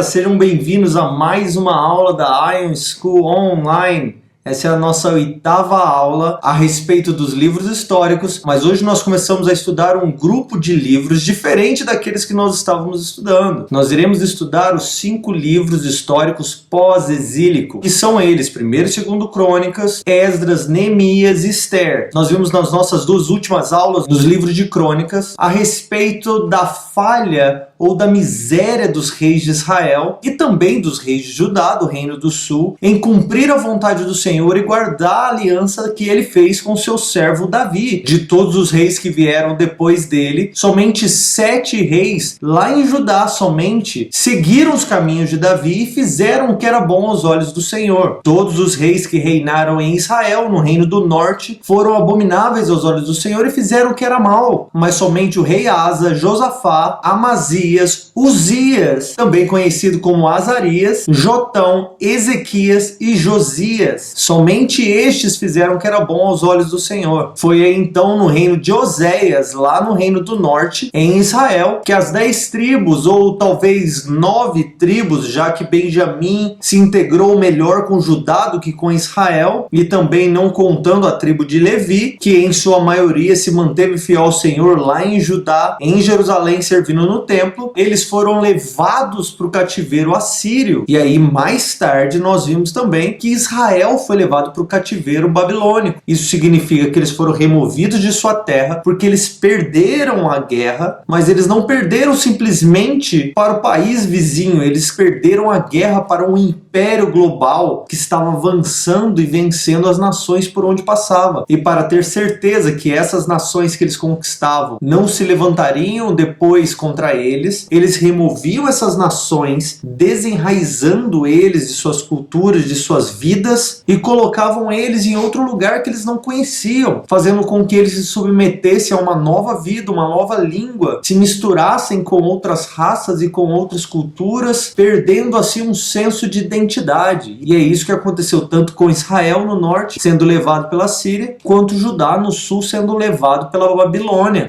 galera, sejam bem-vindos a mais uma aula da Ion School Online. Essa é a nossa 8ª aula a respeito dos livros históricos, mas hoje nós começamos a estudar um grupo de livros diferente daqueles que nós estávamos estudando. Nós iremos estudar os 5 livros históricos pós-exílico, que são eles, 1º e 2º Crônicas, Esdras, Neemias e Esther. Nós vimos nas nossas 2 últimas aulas, nos livros de Crônicas, a respeito da falha ou da miséria dos reis de Israel e também dos reis de Judá, do Reino do Sul, em cumprir a vontade do Senhor e guardar a aliança que ele fez com seu servo Davi. De todos os reis que vieram depois dele, somente 7 reis, lá em Judá somente, seguiram os caminhos de Davi e fizeram o que era bom aos olhos do Senhor. Todos os reis que reinaram em Israel, no Reino do Norte, foram abomináveis aos olhos do Senhor e fizeram o que era mal. Mas somente o rei Asa, Josafá, Amazias, Uzias, também conhecido como Azarias, Jotão, Ezequias e Josias. Somente estes fizeram o que era bom aos olhos do Senhor. Foi aí então no reino de Oséias, lá no Reino do Norte, em Israel, que as 10 tribos, ou talvez 9 tribos, já que Benjamim se integrou melhor com Judá do que com Israel, e também não contando a tribo de Levi, que em sua maioria se manteve fiel ao Senhor lá em Judá, em Jerusalém, servindo no templo, eles foram levados para o cativeiro assírio. E aí mais tarde nós vimos também que Israel foi levado para o cativeiro babilônico. Isso significa que eles foram removidos de sua terra porque eles perderam a guerra, mas eles não perderam simplesmente para o país vizinho, eles perderam a guerra para um império global que estava avançando e vencendo as nações por onde passava. E para ter certeza que essas nações que eles conquistavam não se levantariam depois contra eles removiam essas nações, desenraizando eles de suas culturas, de suas vidas, e colocavam eles em outro lugar que eles não conheciam, fazendo com que eles se submetessem a uma nova vida, uma nova língua, se misturassem com outras raças e com outras culturas, perdendo assim um senso de identidade. E é isso que aconteceu tanto com Israel no norte, sendo levado pela Síria, quanto Judá no sul, sendo levado pela Babilônia.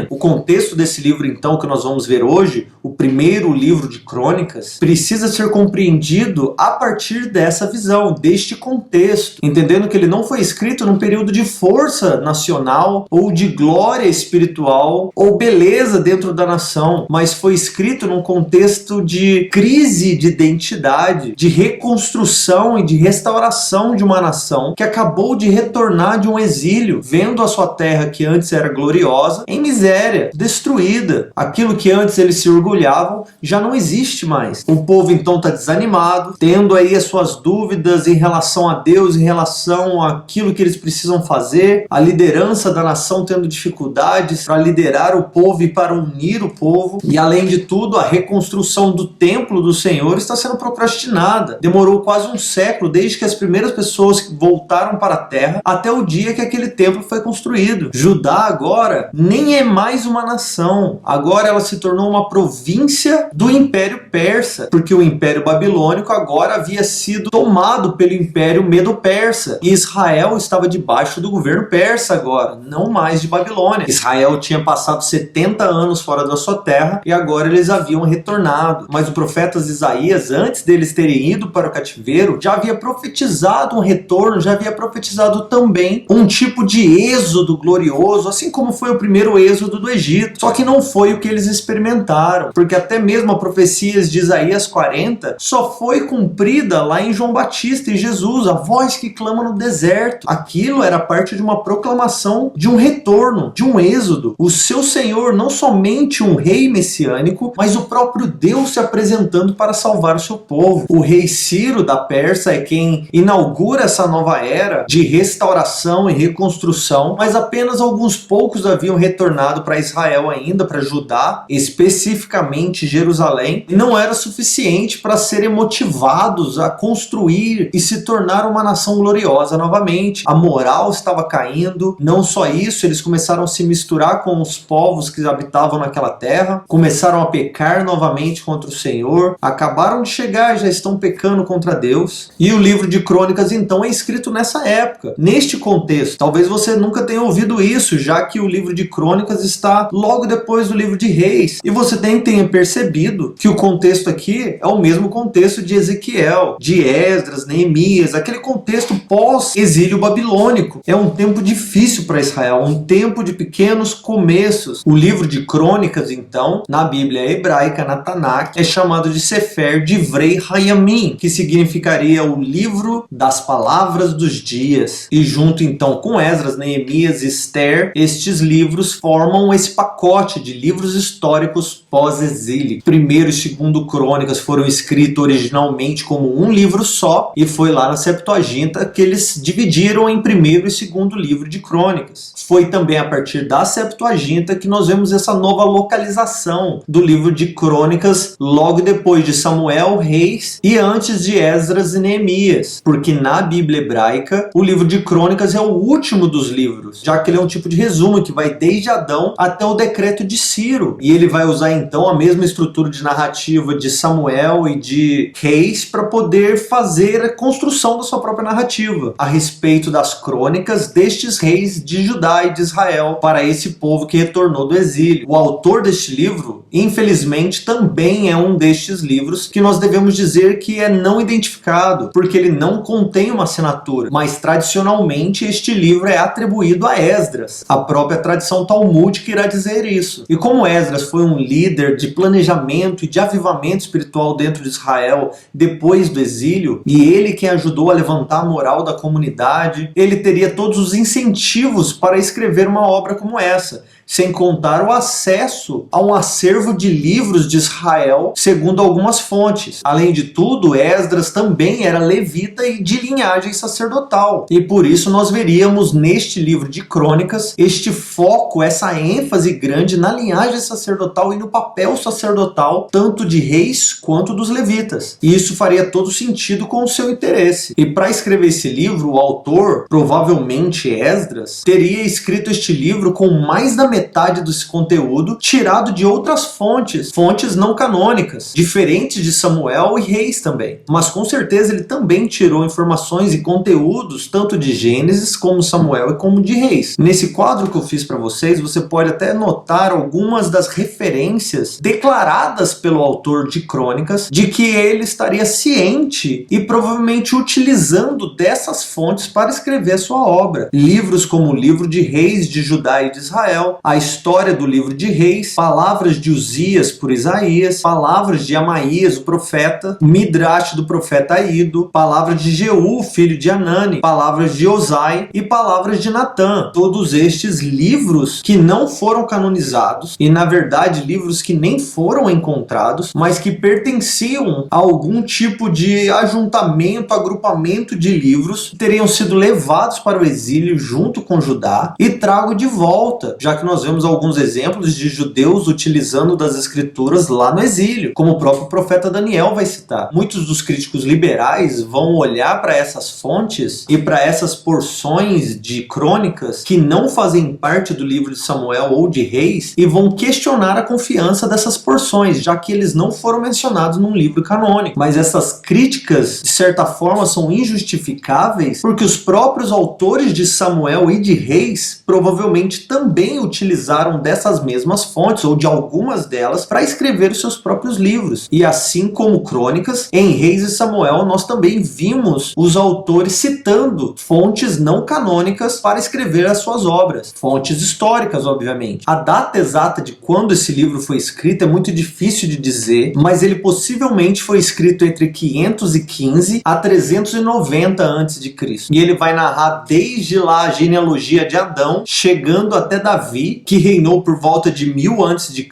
O contexto desse livro, então, que nós vamos ver hoje, o primeiro livro de Crônicas, precisa ser compreendido a partir dessa visão, deste contexto, entendendo que ele não foi escrito num período de força nacional ou de glória espiritual ou beleza dentro da nação, mas foi escrito num contexto de crise de identidade, de reconstrução e de restauração de uma nação que acabou de retornar de um exílio, vendo a sua terra que antes era gloriosa em miséria, destruída. Aquilo que antes eles se orgulhavam já não existe mais. O povo então está desanimado, tendo aí as suas dúvidas em relação a Deus, em relação àquilo que eles precisam fazer, a liderança da nação tendo dificuldades para liderar o povo e para unir o povo, e além de tudo a reconstrução do templo do Senhor está sendo procrastinada. Demorou quase um século desde que as primeiras pessoas voltaram para a terra até o dia que aquele templo foi construído. Judá agora nem é mais uma nação, agora ela se tornou uma província do Império Persa, porque o Império Babilônico agora havia sido tomado pelo Império Medo-Persa, e Israel estava debaixo do governo persa agora, não mais de Babilônia. Israel tinha passado 70 anos fora da sua terra e agora eles haviam retornado, mas o profeta Isaías, antes deles terem ido para o cativeiro, já havia profetizado um retorno, já havia profetizado também um tipo de êxodo glorioso, assim como foi o primeiro êxodo do Egito, só que não foi o que eles experimentaram, porque até mesmo a profecia de Isaías 40 só foi cumprida lá em João Batista e Jesus, a voz que clama no deserto. Aquilo era parte de uma proclamação de um retorno, de um êxodo. O seu Senhor, não somente um rei messiânico, mas o próprio Deus se apresentando para salvar o seu povo. O rei Ciro da Pérsia é quem inaugura essa nova era de restauração e reconstrução, mas apenas alguns poucos haviam retornado para Israel ainda, para Judá, especificamente Jerusalém, e não era suficiente para serem motivados a construir e se tornar uma nação gloriosa novamente. A moral estava caindo, não só isso, eles começaram a se misturar com os povos que habitavam naquela terra, começaram a pecar novamente contra o Senhor, acabaram de chegar e já estão pecando contra Deus. E o livro de Crônicas então é escrito nessa época, neste contexto. Talvez você nunca tenha ouvido isso, já que o livro de Crônicas está logo depois do livro de Reis. E você tenha percebido que o contexto aqui é o mesmo contexto de Ezequiel, de Esdras, Neemias, aquele contexto pós-exílio babilônico. É um tempo difícil para Israel, um tempo de pequenos começos. O livro de Crônicas, então, na Bíblia hebraica, na Tanakh, é chamado de Sefer Divrei Hayamim, que significaria o livro das palavras dos dias. E junto, então, com Esdras, Neemias e Esther, estes livros formam esse pacote de livros históricos pós-exílio. Primeiro e segundo Crônicas foram escritos originalmente como um livro só, e foi lá na Septuaginta que eles dividiram em primeiro e segundo livro de Crônicas. Foi também a partir da Septuaginta que nós vemos essa nova localização do livro de Crônicas logo depois de Samuel, Reis e antes de Esdras e Neemias, porque na Bíblia hebraica o livro de Crônicas é o último dos livros, já que ele é um tipo de resumo que vai desde Adão até o decreto de Ciro, e ele vai usar então a mesma estrutura de narrativa de Samuel e de Reis para poder fazer a construção da sua própria narrativa a respeito das crônicas destes reis de Judá e de Israel para esse povo que retornou do exílio. O autor deste livro, infelizmente, também é um destes livros que nós devemos dizer que é não identificado, porque ele não contém uma assinatura, mas tradicionalmente este livro é atribuído a Esdras. A própria tradição talmúdica irá dizer isso. E como Esdras foi um líder de planejamento e de avivamento espiritual dentro de Israel depois do exílio, e ele quem ajudou a levantar a moral da comunidade, ele teria todos os incentivos para escrever uma obra como essa, sem contar o acesso a um acervo de livros de Israel, segundo algumas fontes. Além de tudo, Esdras também era levita e de linhagem sacerdotal. E por isso nós veríamos neste livro de Crônicas este foco, essa ênfase grande na linhagem sacerdotal e no papel sacerdotal, tanto de reis quanto dos levitas. E isso faria todo sentido com o seu interesse. E para escrever esse livro, o autor, provavelmente Esdras, teria escrito este livro com mais da metade desse conteúdo tirado de outras fontes não canônicas, diferentes de Samuel e Reis também. Mas com certeza ele também tirou informações e conteúdos tanto de Gênesis como Samuel e como de Reis. Nesse quadro que eu fiz para vocês, você pode até notar algumas das referências declaradas pelo autor de Crônicas de que ele estaria ciente e provavelmente utilizando dessas fontes para escrever a sua obra. Livros como o livro de Reis de Judá e de Israel, a história do livro de Reis, palavras de Uzias por Isaías, palavras de Amaías, o profeta, Midrash do profeta Ido, palavras de Jeú, filho de Anani, palavras de Osai e palavras de Natã. Todos estes livros que não foram canonizados e, na verdade, livros que nem foram encontrados, mas que pertenciam a algum tipo de ajuntamento, agrupamento de livros, teriam sido levados para o exílio junto com Judá e trago de volta, já que nós vemos alguns exemplos de judeus utilizando das escrituras lá no exílio, como o próprio profeta Daniel vai citar. Muitos dos críticos liberais vão olhar para essas fontes e para essas porções de crônicas que não fazem parte do livro de Samuel ou de Reis e vão questionar a confiança dessas porções, já que eles não foram mencionados num livro canônico. Mas essas críticas, de certa forma, são injustificáveis porque os próprios autores de Samuel e de Reis provavelmente também utilizaram dessas mesmas fontes, ou de algumas delas, para escrever os seus próprios livros. E assim como Crônicas, em Reis e Samuel nós também vimos os autores citando fontes não canônicas para escrever as suas obras. Fontes históricas, obviamente. A data exata de quando esse livro foi escrito é muito difícil de dizer, mas ele possivelmente foi escrito entre 515 a 390 a.C. E ele vai narrar desde lá a genealogia de Adão, chegando até Davi, que reinou por volta de 1000 a.C.,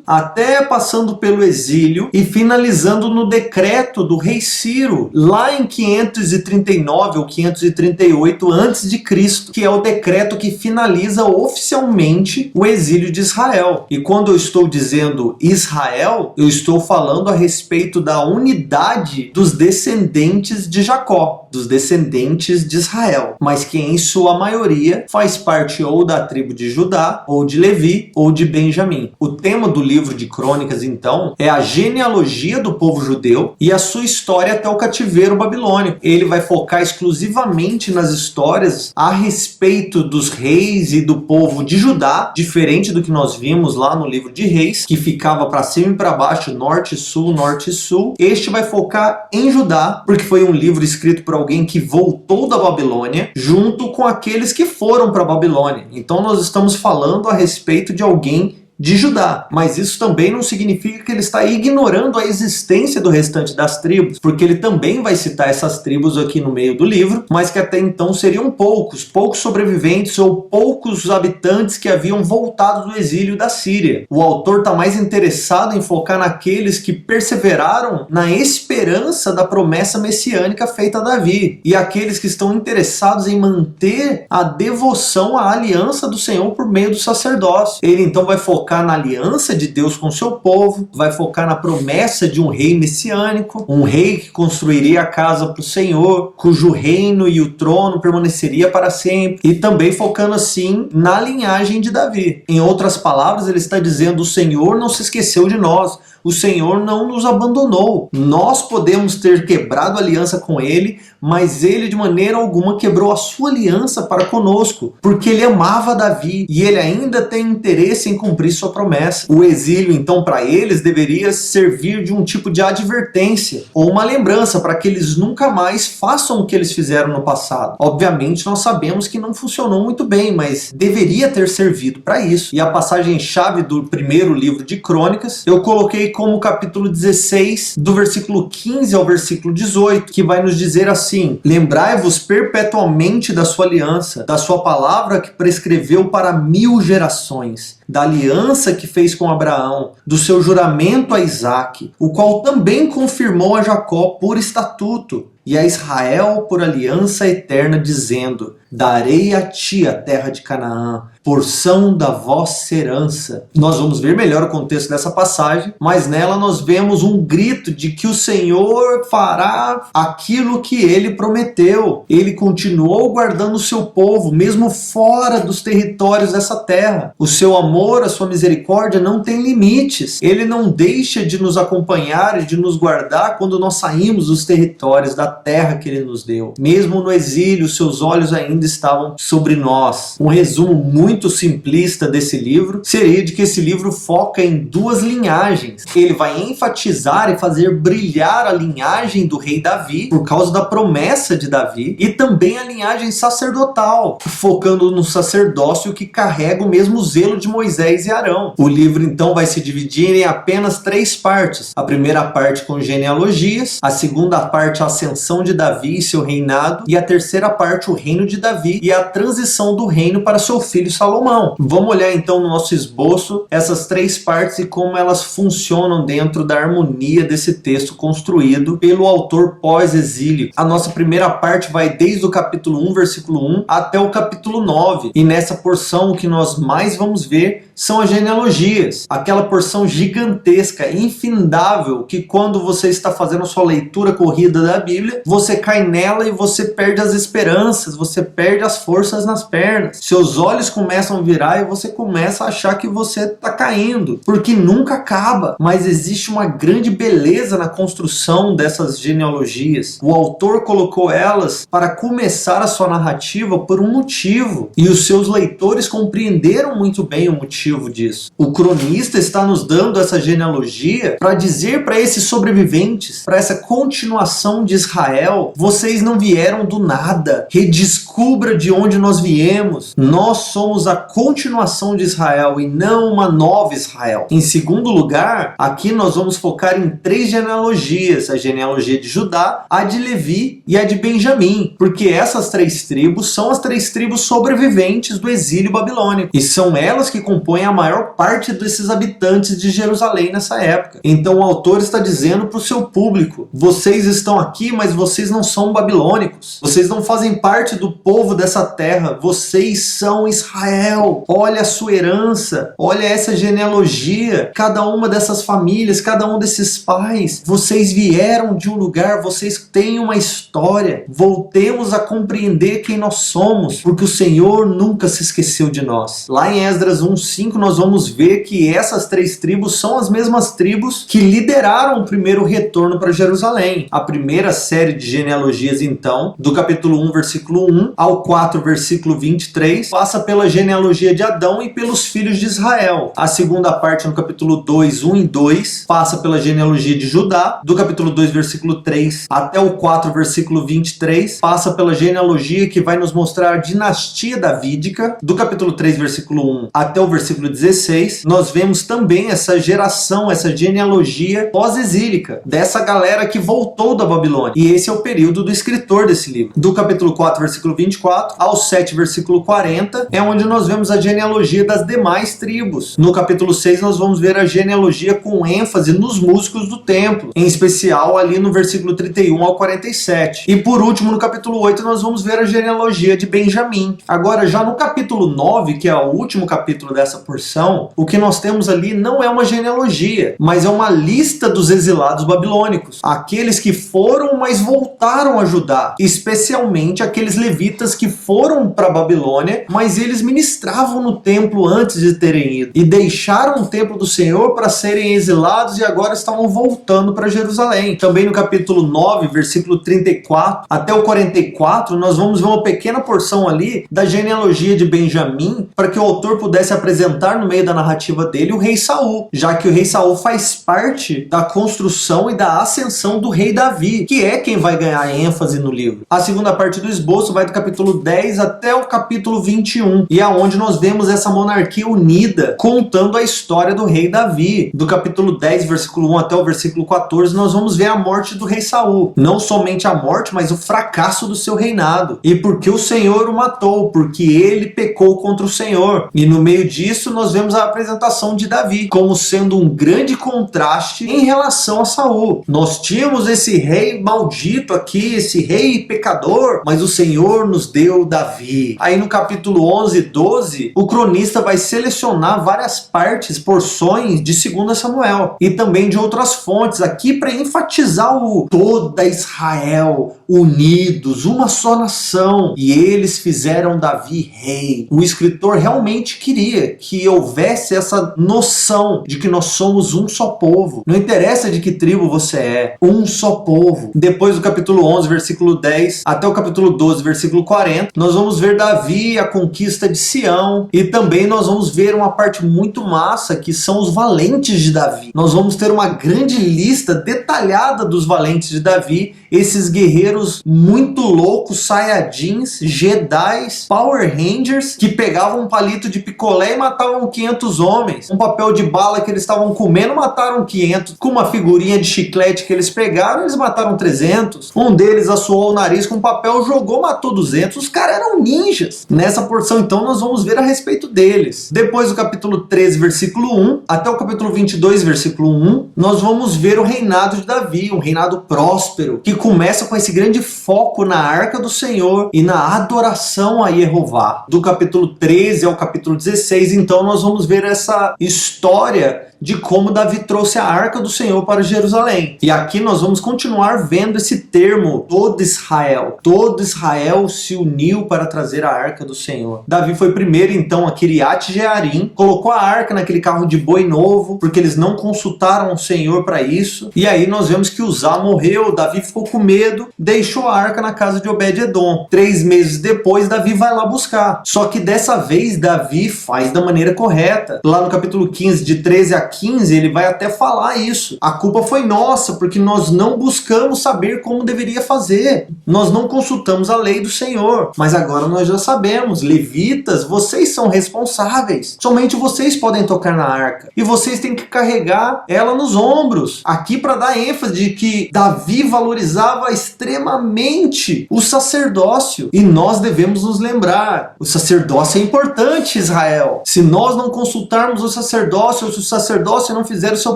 até passando pelo exílio e finalizando no decreto do rei Ciro, lá em 539 ou 538 a.C., que é o decreto que finaliza oficialmente o exílio de Israel. E quando eu estou dizendo Israel, eu estou falando a respeito da unidade dos descendentes de Jacó, dos descendentes de Israel, mas que em sua maioria faz parte ou da tribo de Judá Judá, ou de Levi, ou de Benjamim. O tema do livro de Crônicas, então, é a genealogia do povo judeu e a sua história até o cativeiro babilônico. Ele vai focar exclusivamente nas histórias a respeito dos reis e do povo de Judá, diferente do que nós vimos lá no livro de Reis, que ficava para cima e para baixo, norte e sul, norte e sul. Este vai focar em Judá, porque foi um livro escrito por alguém que voltou da Babilônia, junto com aqueles que foram para a Babilônia. Então nós estamos falando a respeito de alguém de Judá, mas isso também não significa que ele está ignorando a existência do restante das tribos, porque ele também vai citar essas tribos aqui no meio do livro, mas que até então seriam poucos sobreviventes ou poucos habitantes que haviam voltado do exílio da Síria. O autor está mais interessado em focar naqueles que perseveraram na esperança da promessa messiânica feita a Davi, e aqueles que estão interessados em manter a devoção à aliança do Senhor por meio do sacerdócio. Ele então vai focar na aliança de Deus com seu povo, vai focar na promessa de um rei messiânico, um rei que construiria a casa para o Senhor, cujo reino e o trono permaneceria para sempre, e também focando assim na linhagem de Davi. Em outras palavras, ele está dizendo: o Senhor não se esqueceu de nós, o Senhor não nos abandonou. Nós podemos ter quebrado a aliança com ele, mas ele de maneira alguma quebrou a sua aliança para conosco, porque ele amava Davi e ele ainda tem interesse em cumprir sua promessa. O exílio, então, para eles deveria servir de um tipo de advertência ou uma lembrança para que eles nunca mais façam o que eles fizeram no passado. Obviamente, nós sabemos que não funcionou muito bem, mas deveria ter servido para isso. E a passagem-chave do primeiro livro de Crônicas, eu coloquei como capítulo 16, do versículo 15 ao versículo 18, que vai nos dizer assim: lembrai-vos perpetuamente da sua aliança, da sua palavra que prescreveu para 1000 gerações, da aliança que fez com Abraão, do seu juramento a Isaque, o qual também confirmou a Jacó por estatuto, e a Israel por aliança eterna, dizendo: darei a ti a terra de Canaã, porção da vossa herança. Nós vamos ver melhor o contexto dessa passagem, mas nela nós vemos um grito de que o Senhor fará aquilo que ele prometeu. Ele continuou guardando o seu povo, mesmo fora dos territórios dessa terra. O seu amor, a sua misericórdia não tem limites. Ele não deixa de nos acompanhar e de nos guardar quando nós saímos dos territórios da terra que ele nos deu. Mesmo no exílio, seus olhos ainda estavam sobre nós. Um resumo muito simplista desse livro seria de que esse livro foca em duas linhagens. Ele vai enfatizar e fazer brilhar a linhagem do rei Davi, por causa da promessa de Davi, e também a linhagem sacerdotal, focando no sacerdócio que carrega o mesmo zelo de Moisés e Arão. O livro então vai se dividir em apenas 3 partes. A primeira parte com genealogias, a segunda parte a ascensão de Davi e seu reinado, e a terceira parte o reino de Davi e a transição do reino para seu filho Salomão. Vamos olhar então no nosso esboço essas 3 partes e como elas funcionam dentro da harmonia desse texto construído pelo autor pós-exílio. A nossa primeira parte vai desde o capítulo 1, versículo 1 até o capítulo 9, e nessa porção o que nós mais vamos ver são as genealogias, aquela porção gigantesca, infindável, que quando você está fazendo a sua leitura corrida da Bíblia, você cai nela e você perde as esperanças, você perde as forças nas pernas. Seus olhos começam a virar e você começa a achar que você está caindo, porque nunca acaba. Mas existe uma grande beleza na construção dessas genealogias. O autor colocou elas para começar a sua narrativa por um motivo, e os seus leitores compreenderam muito bem o motivo disso. O cronista está nos dando essa genealogia para dizer para esses sobreviventes, para essa continuação de Israel: vocês não vieram do nada, redescubra de onde nós viemos. Nós somos a continuação de Israel e não uma nova Israel. Em segundo lugar, aqui nós vamos focar em 3 genealogias: a genealogia de Judá, a de Levi e a de Benjamim, porque essas 3 tribos são as 3 tribos sobreviventes do exílio babilônico, e são elas que compõem a maior parte desses habitantes de Jerusalém nessa época. Então o autor está dizendo para o seu público: vocês estão aqui, mas mas vocês não são babilônicos. Vocês não fazem parte do povo dessa terra. Vocês são Israel. Olha a sua herança. Olha essa genealogia. Cada uma dessas famílias, cada um desses pais. Vocês vieram de um lugar, vocês têm uma história. Voltemos a compreender quem nós somos, porque o Senhor nunca se esqueceu de nós. Lá em Esdras 1:5 nós vamos ver que essas 3 tribos são as mesmas tribos que lideraram o primeiro retorno para Jerusalém. A primeira série de genealogias, então, do capítulo 1, versículo 1 ao 4, versículo 23, passa pela genealogia de Adão e pelos filhos de Israel. A segunda parte, no capítulo 2, 1 e 2, passa pela genealogia de Judá. Do capítulo 2, versículo 3 até o 4, versículo 23, passa pela genealogia que vai nos mostrar a dinastia davídica. Do capítulo 3, versículo 1 até o versículo 16, nós vemos também essa geração, essa genealogia pós-exílica, dessa galera que voltou da Babilônia. E esse é o período do escritor desse livro. Do capítulo 4, versículo 24, ao 7, versículo 40, é onde nós vemos a genealogia das demais tribos. No capítulo 6, nós vamos ver a genealogia com ênfase nos músicos do templo, em especial ali no versículo 31 ao 47. E por último, no capítulo 8, nós vamos ver a genealogia de Benjamim. Agora, já no capítulo 9, que é o último capítulo dessa porção, o que nós temos ali não é uma genealogia, mas é uma lista dos exilados babilônicos. Aqueles que foram, mas voltaram a Judá. Especialmente aqueles levitas que foram para a Babilônia, mas eles ministravam no templo antes de terem ido. E deixaram o templo do Senhor para serem exilados e agora estavam voltando para Jerusalém. Também no capítulo 9, versículo 34 até o 44, nós vamos ver uma pequena porção ali da genealogia de Benjamim, para que o autor pudesse apresentar no meio da narrativa dele o rei Saul, já que o rei Saul faz parte da construção e da ascensão do rei Davi, que é quem vai ganhar ênfase no livro. A segunda parte do esboço vai do capítulo 10 até o capítulo 21, e é onde nós vemos essa monarquia unida, contando a história do rei Davi. Do capítulo 10, versículo 1 até o versículo 14, nós vamos ver a morte do rei Saul. Não somente a morte, mas o fracasso do seu reinado. E por que o Senhor o matou? Porque ele pecou contra o Senhor. E no meio disso, nós vemos a apresentação de Davi como sendo um grande contraste em relação a Saul. Nós tínhamos esse rei maldito aqui, esse rei pecador, mas o Senhor nos deu Davi. Aí no capítulo 11 e 12, o cronista vai selecionar várias partes, porções de 2 Samuel e também de outras fontes aqui para enfatizar o toda Israel unidos, uma só nação, e eles fizeram Davi rei. O escritor realmente queria que houvesse essa noção de que nós somos um só povo. Não interessa de que tribo você é, um só povo. Depois do capítulo 11, versículo 10, até o capítulo 12, versículo 40, nós vamos ver Davi, a conquista de Sião, e também nós vamos ver uma parte muito massa, que são os valentes de Davi. Nós vamos ter uma grande lista detalhada dos valentes de Davi, esses guerreiros muito loucos, saiyajins, jedis, Power Rangers, que pegavam um palito de picolé e matavam 500 homens. Um papel de bala que eles estavam comendo, mataram 500. Com uma figurinha de chiclete que eles pegaram, eles mataram 300. Um deles assoou o nariz com papel, jogou, matou 200. Os caras eram ninjas. Nessa porção, então, nós vamos ver a respeito deles. Depois do capítulo 13, versículo 1, até o capítulo 22, versículo 1, nós vamos ver o reinado de Davi, um reinado próspero, que começa com esse grande foco na arca do Senhor e na adoração a Jeová. Do capítulo 13 ao capítulo 16, então, nós vamos ver essa história de como Davi trouxe a arca do Senhor para Jerusalém. E aqui nós vamos continuar vendo esse termo, todo Israel. Todo Israel se uniu para trazer a arca do Senhor. Davi foi primeiro então a Kiriat Jearim, colocou a arca naquele carro de boi novo, porque eles não consultaram o Senhor para isso. E aí nós vemos que Uzá morreu, Davi ficou com medo, deixou a arca na casa de Obed-Edom. 3 meses depois, Davi vai lá buscar. Só que dessa vez, Davi faz da maneira correta. Lá no capítulo 15, de 13 a 15, ele vai até falar isso. A culpa foi nossa, porque nós não buscamos saber como deveria fazer. Nós não consultamos a lei do Senhor. Mas agora nós já sabemos. Levitas, vocês são responsáveis. Somente vocês podem tocar na arca. E vocês têm que carregar ela nos ombros. Aqui para dar ênfase de que Davi valorizava valorizava extremamente o sacerdócio. E nós devemos nos lembrar, o sacerdócio é importante, Israel. Se nós não consultarmos o sacerdócio, ou se o sacerdócio não fizer o seu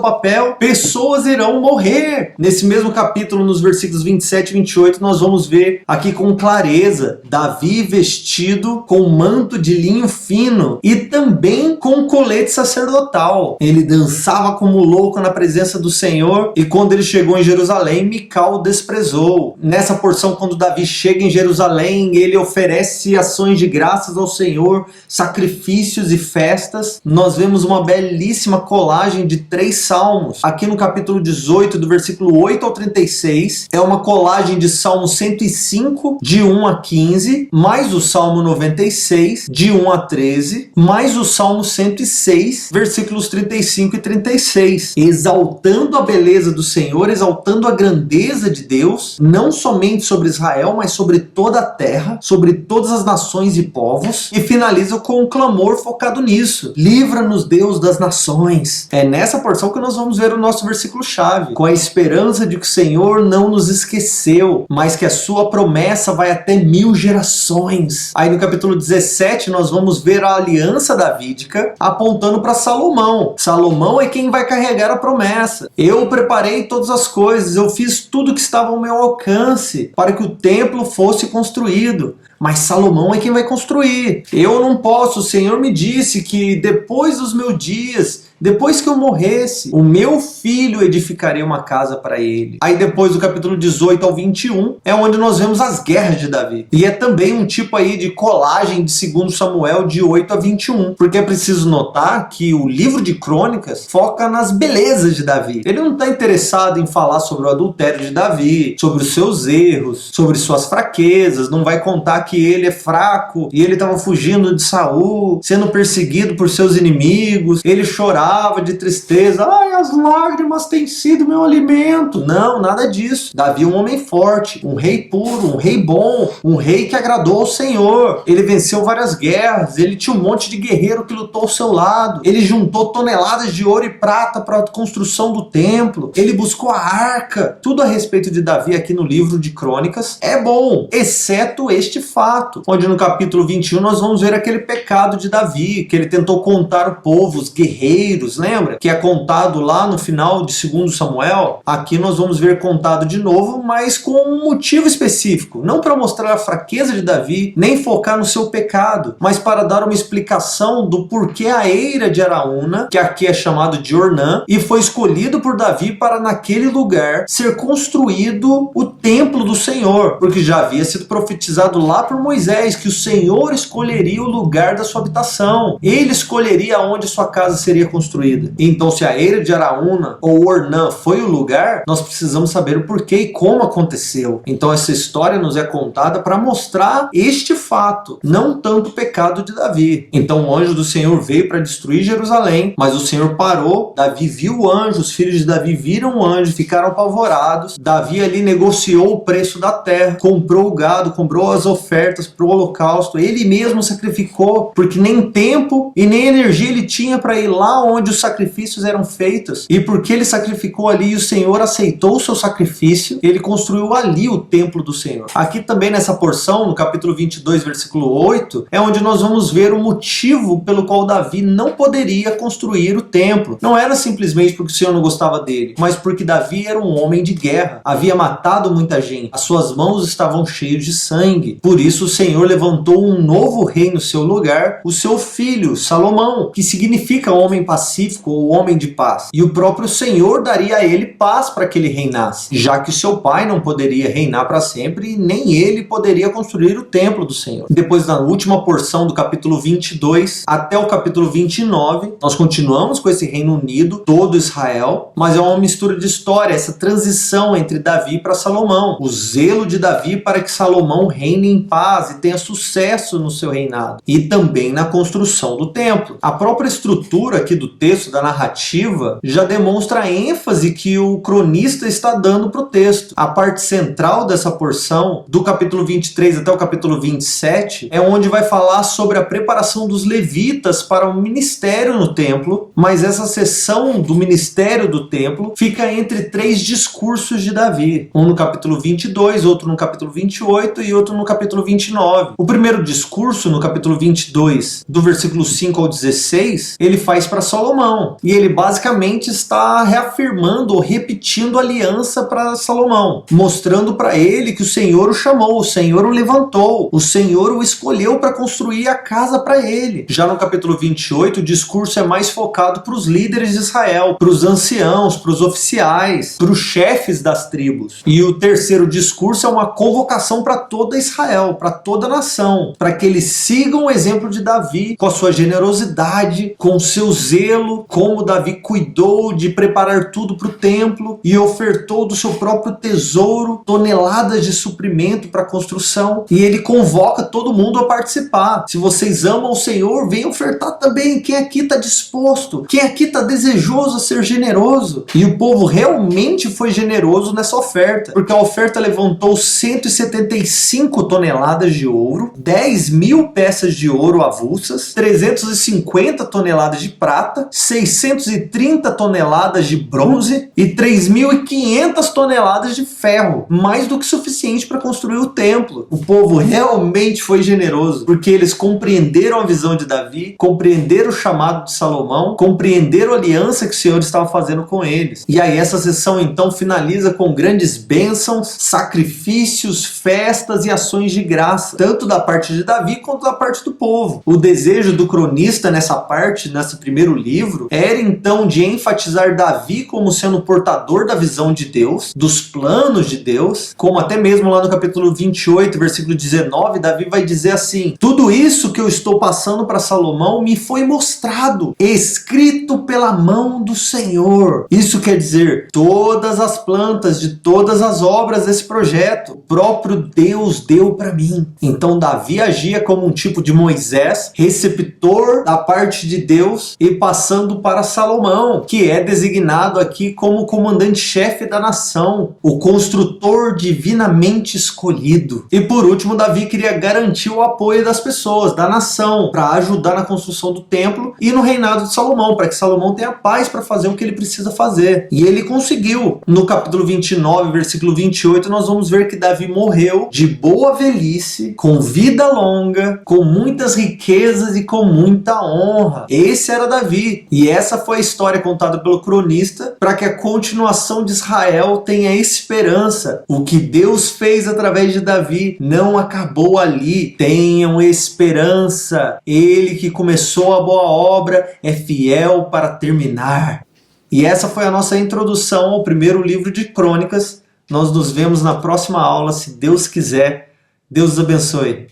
papel, pessoas irão morrer. Nesse mesmo capítulo, nos versículos 27 e 28, nós vamos ver aqui com clareza Davi vestido com manto de linho fino e também com colete sacerdotal. Ele dançava como louco na presença do Senhor, e quando ele chegou em Jerusalém, Mical o desprezou. Nessa porção, quando Davi chega em Jerusalém, ele oferece ações de graças ao Senhor, sacrifícios e festas. Nós vemos uma belíssima colagem de 3 salmos. Aqui no capítulo 18, do versículo 8 ao 36, é uma colagem de Salmo 105, de 1 a 15, mais o Salmo 96, de 1 a 13, mais o Salmo 106, versículos 35 e 36, exaltando a beleza do Senhor, exaltando a grandeza de Deus, não somente sobre Israel, mas sobre toda a terra, sobre todas as nações e povos, e finaliza com um clamor focado nisso: livra-nos, Deus das nações. É nessa porção que nós vamos ver o nosso versículo-chave, com a esperança de que o Senhor não nos esqueceu, mas que a sua promessa vai até 1000 gerações. Aí no capítulo 17 nós vamos ver a aliança davídica apontando para Salomão. Salomão é quem vai carregar a promessa. Eu preparei todas as coisas, eu fiz tudo que estava ao meu alcance para que o templo fosse construído. Mas Salomão é quem vai construir. Eu não posso, o Senhor me disse que depois dos meus dias, depois que eu morresse, o meu filho edificaria uma casa para ele. Aí depois do capítulo 18 ao 21, é onde nós vemos as guerras de Davi. E é também um tipo aí de colagem de 2 Samuel de 8 a 21. Porque é preciso notar que o livro de Crônicas foca nas belezas de Davi. Ele não está interessado em falar sobre o adultério de Davi, sobre os seus erros, sobre suas fraquezas. Não vai contar que ele é fraco e ele estava fugindo de Saul, sendo perseguido por seus inimigos. Ele chorava de tristeza. Ai, as lágrimas têm sido meu alimento. Não, nada disso. Davi é um homem forte, um rei puro, um rei bom, um rei que agradou ao Senhor. Ele venceu várias guerras, ele tinha um monte de guerreiro que lutou ao seu lado, ele juntou toneladas de ouro e prata para a construção do templo, ele buscou a arca. Tudo a respeito de Davi aqui no livro de Crônicas é bom, exceto este fato, onde no capítulo 21 nós vamos ver aquele pecado de Davi, que ele tentou contar o povo, os guerreiros, lembra? Que é contado lá no final de 2 Samuel. Aqui nós vamos ver contado de novo, mas com um motivo específico. Não para mostrar a fraqueza de Davi, nem focar no seu pecado, mas para dar uma explicação do porquê a eira de Araúna, que aqui é chamado de Ornã, e foi escolhido por Davi para naquele lugar ser construído o templo do Senhor, porque já havia sido profetizado lá por Moisés que o Senhor escolheria o lugar da sua habitação. Ele escolheria onde sua casa seria construída. Então, se a eira de Araúna ou Ornã foi o lugar, nós precisamos saber o porquê e como aconteceu. Então, essa história nos é contada para mostrar este fato, não tanto o pecado de Davi. Então, o anjo do Senhor veio para destruir Jerusalém, mas o Senhor parou. Davi viu o anjo, os filhos de Davi viram o anjo, ficaram apavorados. Davi ali negociou o preço da terra, comprou o gado, comprou as ofertas para o holocausto. Ele mesmo sacrificou, porque nem tempo e nem energia ele tinha para ir lá onde os sacrifícios eram feitos, e porque ele sacrificou ali e o Senhor aceitou o seu sacrifício, ele construiu ali o templo do Senhor. Aqui também nessa porção, no capítulo 22, versículo 8, é onde nós vamos ver o motivo pelo qual Davi não poderia construir o templo. Não era simplesmente porque o Senhor não gostava dele, mas porque Davi era um homem de guerra, havia matado muita gente, as suas mãos estavam cheias de sangue. Por isso o Senhor levantou um novo rei no seu lugar, o seu filho, Salomão, que significa homem pacífico ou homem de paz. E o próprio Senhor daria a ele paz para que ele reinasse, já que seu pai não poderia reinar para sempre e nem ele poderia construir o templo do Senhor. Depois, na última porção do capítulo 22 até o capítulo 29, nós continuamos com esse reino unido, todo Israel, mas é uma mistura de história, essa transição entre Davi para Salomão. O zelo de Davi para que Salomão reine em paz e tenha sucesso no seu reinado. E também na construção do templo. A própria estrutura aqui do texto, da narrativa, já demonstra a ênfase que o cronista está dando para o texto. A parte central dessa porção, do capítulo 23 até o capítulo 27, é onde vai falar sobre a preparação dos levitas para o ministério no templo, mas essa seção do ministério do templo fica entre 3 discursos de Davi. Um no capítulo 22, outro no capítulo 28 e outro no capítulo 29. O primeiro discurso, no capítulo 22, do versículo 5 ao 16, ele faz para Salomão. E ele basicamente está reafirmando ou repetindo a aliança para Salomão, mostrando para ele que o Senhor o chamou, o Senhor o levantou, o Senhor o escolheu para construir a casa para ele. Já no capítulo 28, o discurso é mais focado para os líderes de Israel, para os anciãos, para os oficiais, para os chefes das tribos. E o terceiro discurso é uma convocação para toda Israel, para toda a nação, para que eles sigam o exemplo de Davi, com a sua generosidade, com o seu zelo, como Davi cuidou de preparar tudo para o templo e ofertou do seu próprio tesouro toneladas de suprimento para a construção. E ele convoca todo mundo a participar. Se vocês amam o Senhor, venham ofertar também. Quem aqui está disposto? Quem aqui está desejoso a ser generoso? E o povo realmente foi generoso nessa oferta, porque a oferta levantou 175 toneladas de ouro, 10.000 peças de ouro avulsas, 350 toneladas de prata, 630 toneladas de bronze e 3.500 toneladas de ferro, mais do que suficiente para construir o templo. O povo realmente foi generoso, porque eles compreenderam a visão de Davi, compreenderam o chamado de Salomão, compreenderam a aliança que o Senhor estava fazendo com eles. E aí essa sessão então finaliza com grandes bênçãos, sacrifícios, festas e ações de graça, tanto da parte de Davi quanto da parte do povo. O desejo do cronista nessa parte, nesse primeiro livro, era então de enfatizar Davi como sendo portador da visão de Deus, dos planos de Deus, como até mesmo lá no capítulo 28, versículo 19, Davi vai dizer assim: tudo isso que eu estou passando para Salomão me foi mostrado, escrito pela mão do Senhor. Isso quer dizer, todas as plantas de todas as obras desse projeto, o próprio Deus deu para mim. Então Davi agia como um tipo de Moisés, receptor da parte de Deus e passando para Salomão, que é designado aqui como comandante-chefe da nação, o construtor divinamente escolhido. E por último, Davi queria garantir o apoio das pessoas, da nação, para ajudar na construção do templo e no reinado de Salomão, para que Salomão tenha paz para fazer o que ele precisa fazer. E ele conseguiu. No capítulo 29, versículo 28, nós vamos ver que Davi morreu de boa velhice, com vida longa, com muitas riquezas e com muita honra. Esse era Davi. E essa foi a história contada pelo cronista para que a continuação de Israel tenha esperança. O que Deus fez através de Davi não acabou ali. Tenham esperança. Ele que começou a boa obra é fiel para terminar. E essa foi a nossa introdução ao primeiro livro de Crônicas. Nós nos vemos na próxima aula, se Deus quiser. Deus os abençoe.